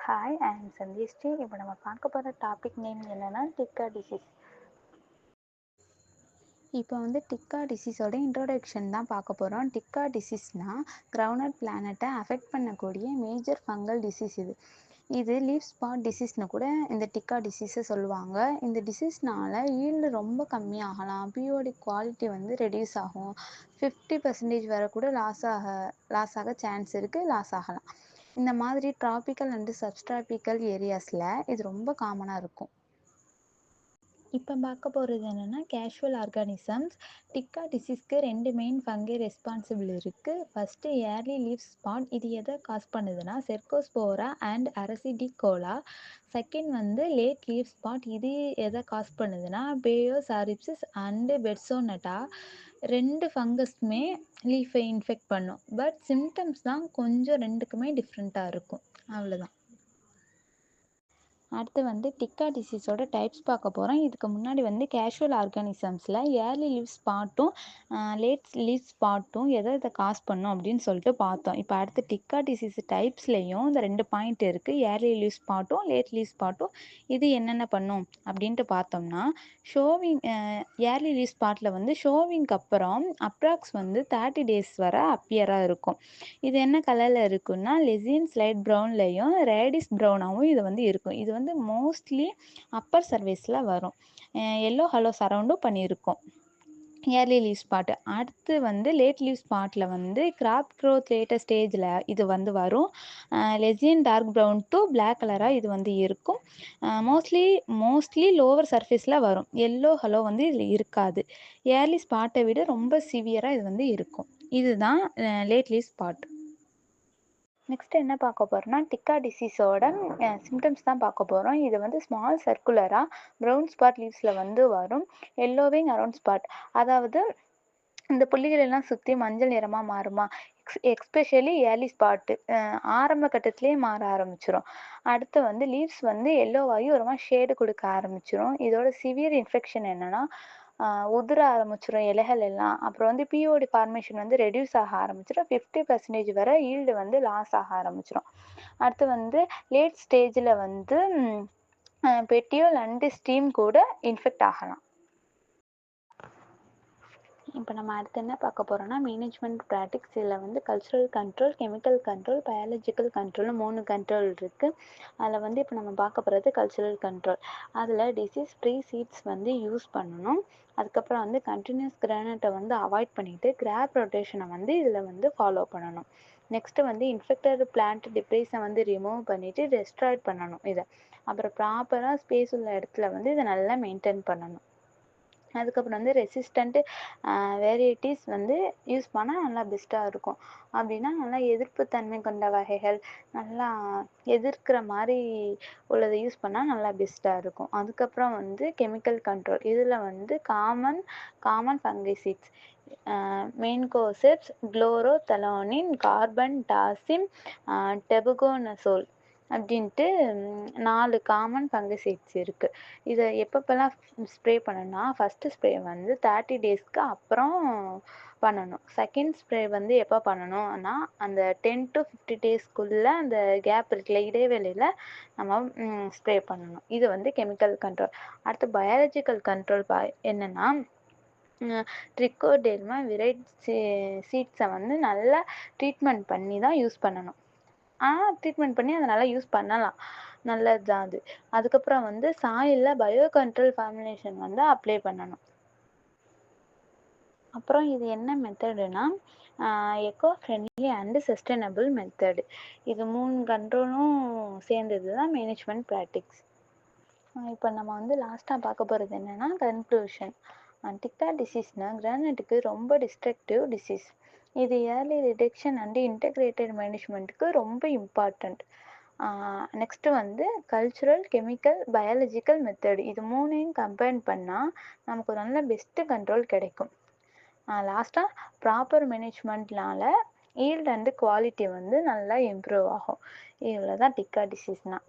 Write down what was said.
Hi, ஐ ஆம் சந்தியஸ்ரீ. இப்போ நம்ம பார்க்க போகிற டாபிக் நேம் என்னென்னா டிக்கா டிசீஸ். இப்போ வந்து டிக்கா டிசீஸோட இன்ட்ரோடக்ஷன் தான் பார்க்க போகிறோம். டிக்கா டிசீஸ்னால் கிரவுண்ட் பிளானட்டை அஃபெக்ட் பண்ணக்கூடிய மேஜர் ஃபங்கல் டிசீஸ் இது. இது லீஃப் ஸ்பாட் டிசீஸ்னு கூட இந்த டிக்கா டிசீஸை சொல்லுவாங்க. இந்த டிசீஸ்னால் ஈல்டு ரொம்ப கம்மியாகலாம், பீரியோடிக் குவாலிட்டி வந்து ரெடியூஸ் ஆகும், 50% வரை கூட லாஸ் ஆக சான்ஸ் இருக்குது, லாஸ் ஆகலாம். இந்த மாதிரி டிராபிக்கல் அண்டு சப்டிராபிக்கல் ஏரியாஸில் இது ரொம்ப காமனாக இருக்கும். இப்போ பார்க்க போகிறது என்னென்னா கேஷுவல் ஆர்கானிசம்ஸ். டிக்கா டிசீஸ்க்கு 2 மெயின் ஃபங்கை ரெஸ்பான்சிபிள் இருக்குது. First early leaf spot. இது எதை காஸ் பண்ணுதுன்னா செர்கோஸ்போரா அண்ட் அரசிடிகோலா. செகண்ட் வந்து லேட் லீஃப் ஸ்பாட். இது எதை காஸ் பண்ணுதுன்னா பேயோசாரிப்சிஸ் அண்டு பெட்சோனட்டா. 2 ஃபங்கஸ்மே லீஃபை இன்ஃபெக்ட் பண்ணும். பட் சிம்டம்ஸ் தான் கொஞ்சம் ரெண்டுக்குமே டிஃப்ரெண்ட்டாக இருக்கும். அவ்வளோதான். அடுத்து வந்து டிக்கா டிசீஸோட டைப்ஸ் பார்க்க போகிறோம். இதுக்கு முன்னாடி வந்து கேஷுவல் ஆர்கானிசம்ஸில் ஏர்லி லீவ் ஸ்பாட்டும் லேட் லீவ் ஸ்பாட்டும் எதை காஸ் பண்ணும் அப்படின்னு சொல்லிட்டு பார்த்தோம். இப்போ அடுத்து டிக்கா டிசீஸ் டைப்ஸ்லேயும் இந்த 2 பாயிண்ட் இருக்குது. ஏர்லி லீவ் ஸ்பாட்டும் லேட் லீவ் ஸ்பாட்டும் இது என்னென்ன பண்ணும் அப்படின்ட்டு பார்த்தோம்னா, ஷோவிங் ஏர்லி லீவ் ஸ்பாட்டில் வந்து ஷோவிங்க்கு அப்புறம் அப்ராக்ஸ் வந்து 30 டேஸ் வரை அப்பியராக இருக்கும். இது என்ன கலரில் இருக்குன்னா லெசியன் ஸ்லைட் ப்ரௌன்லையும் ரேடிஸ் ப்ரௌனாகவும் இது வந்து இருக்கும். இது வந்து மோஸ்ட்லி அப்பர் சர்வீஸில் வரும். எல்லோ ஹலோ சரௌண்டும் பண்ணியிருக்கும் ஏர்லி லீவ் ஸ்பாட். அடுத்து வந்து லேட் லீவ் ஸ்பாட்டில் வந்து கிராப் க்ரோத் லேட்டர் ஸ்டேஜில் இது வந்து வரும். லெசியன் டார்க் ப்ரௌன் டு பிளாக் கலராக இது வந்து இருக்கும். மோஸ்ட்லி லோவர் சர்ஃபேஸில் வரும். எல்லோ ஹலோ வந்து இதில் இருக்காது. ஏர்லி ஸ்பாட்டை விட ரொம்ப சிவியராக இது வந்து இருக்கும். இதுதான் லேட் லீவ் ஸ்பாட். நெக்ஸ்ட் என்ன பார்க்க போகிறோம்னா டிக்கா டிசீஸோட சிம்டம்ஸ் தான் பார்க்க போகிறோம். இது வந்து ஸ்மால் சர்க்குலராக ப்ரௌன் ஸ்பாட் லீவ்ஸில் வந்து வரும். எல்லோவிங் அரவுண்ட் ஸ்பாட், அதாவது இந்த புள்ளிகள் எல்லாம் சுற்றி மஞ்சள் நிறமாக மாறுமா, எக்ஸ்பெஷலி ஏர்லி ஸ்பாட்டு ஆரம்ப கட்டத்திலே மாற ஆரம்பிச்சிடும். அடுத்து வந்து லீவ்ஸ் வந்து எல்லோவாகி ஒரு மாதிரி ஷேடு கொடுக்க ஆரம்பிச்சிடும். இதோட சிவியர் இன்ஃபெக்ஷன் என்னென்னா உதிர ஆரம்பிச்சிடும் இலைகள் எல்லாம். அப்புறம் வந்து பிஓடி ஃபார்மேஷன் வந்து ரெடியூஸ் ஆக ஆரம்பிச்சிடும். 50% வரை ஈல்டு வந்து லாஸ் ஆக ஆரம்பிச்சிடும். அடுத்து வந்து லேட் ஸ்டேஜில் வந்து பெட்டியோல் அண்டு ஸ்டீம் கூட இன்ஃபெக்ட் ஆகலாம். இப்போ நம்ம அடுத்து என்ன பார்க்க போகிறோம்னா மேனேஜ்மெண்ட் ப்ராக்டிக்ஸ். இதில் வந்து cultural control, chemical control, biological கண்ட்ரோல்னு 3 கண்ட்ரோல் இருக்குது. அதில் வந்து இப்போ நம்ம பார்க்க போகிறது கல்ச்சுரல் கண்ட்ரோல். அதில் டிசீஸ் ஃப்ரீ சீட்ஸ் வந்து யூஸ் பண்ணணும். அதுக்கப்புறம் வந்து கண்டினியூஸ் கிரானட்டை வந்து அவாய்ட் பண்ணிவிட்டு கிராப் ரொட்டேஷனை வந்து இதில் வந்து ஃபாலோ பண்ணணும். நெக்ஸ்ட்டு வந்து இன்ஃபெக்டட் பிளான்ட் டிப்ரேஸை வந்து ரிமூவ் பண்ணிவிட்டு டெஸ்ட்ராய்ட் பண்ணணும் இதை. அப்புறம் ப்ராப்பராக ஸ்பேஸ் உள்ள இடத்துல வந்து இதை நல்லா மெயின்டைன் பண்ணணும். அதுக்கப்புறம் வந்து ரெசிஸ்டண்ட்டு வெரைட்டிஸ் வந்து யூஸ் பண்ணால் நல்லா பெஸ்ட்டாக இருக்கும். அப்படின்னா நல்லா எதிர்ப்புத்தன்மை கொண்ட வகைகள், நல்லா எதிர்க்கிற மாதிரி உள்ளதை யூஸ் பண்ணால் நல்லா பெஸ்ட்டாக இருக்கும். அதுக்கப்புறம் வந்து கெமிக்கல் கண்ட்ரோல். இதில் வந்து காமன் ஃபங்கைசைட்ஸ், மெயின்கோசெப்ஸ், குளோரோதலானின், கார்பன் டாசிம், டெபுகோனசோல் அப்படின்ட்டு 4 காமன் ஃபங்கசைட்ஸ் இருக்குது. இதை எப்பப்பெல்லாம் ஸ்ப்ரே பண்ணணும்னா ஃபஸ்ட்டு ஸ்ப்ரே வந்து 30 டேஸ்க்கு அப்புறம் பண்ணணும். செகண்ட் ஸ்ப்ரே வந்து எப்போ பண்ணணும்னா அந்த 10 to 50 டேஸ்க்குள்ளே அந்த கேப் இருக்குல்ல, இடைவேளையில் நம்ம ஸ்ப்ரே பண்ணணும். இது வந்து கெமிக்கல் கண்ட்ரோல். அடுத்து பயாலஜிக்கல் கண்ட்ரோல் என்னென்னா ட்ரிக்கோடெர்மா விரைட் சீட்ஸை வந்து நல்லா ட்ரீட்மெண்ட் பண்ணி தான் யூஸ் பண்ணணும். ட்ரீட்மெண்ட் பண்ணி அதை நல்லா யூஸ் பண்ணலாம், நல்லது தான் அது. அதுக்கப்புறம் வந்து சாயிலில் பயோ கண்ட்ரோல் ஃபார்முலேஷன் வந்து அப்ளை பண்ணணும். அப்புறம் இது என்ன மெத்தடுனா eco friendly and sustainable method. இது 3 கண்ட்ரோலும் சேர்ந்தது தான் மேனேஜ்மெண்ட் ப்ராக்டிக்ஸ். இப்போ நம்ம வந்து லாஸ்ட்டாக பார்க்க போகிறது என்னென்னா கன்க்ளூஷன். டிக்கா டிசீஸ்னால் கிரானட்டுக்கு ரொம்ப டிஸ்ட்ரக்டிவ் டிசீஸ். இது ஏர்லி டிடெக்ஷன் அண்டு இன்டெகிரேட்டட் மேனேஜ்மெண்ட்டுக்கு ரொம்ப இம்பார்ட்டண்ட். நெக்ஸ்ட்டு வந்து கல்ச்சுரல், கெமிக்கல், பயாலஜிக்கல் மெத்தட். இது 3ஐயும் கம்பைன் பண்ணால் நமக்கு ஒரு நல்ல பெஸ்ட்டு கண்ட்ரோல் கிடைக்கும். லாஸ்ட்டாக ப்ராப்பர் மேனேஜ்மெண்ட்னால ஈல்டு அண்டு குவாலிட்டி வந்து நல்லா இம்ப்ரூவ் ஆகும். இவ்வளோ தான் டிக்கா டிசீஸ்னால்.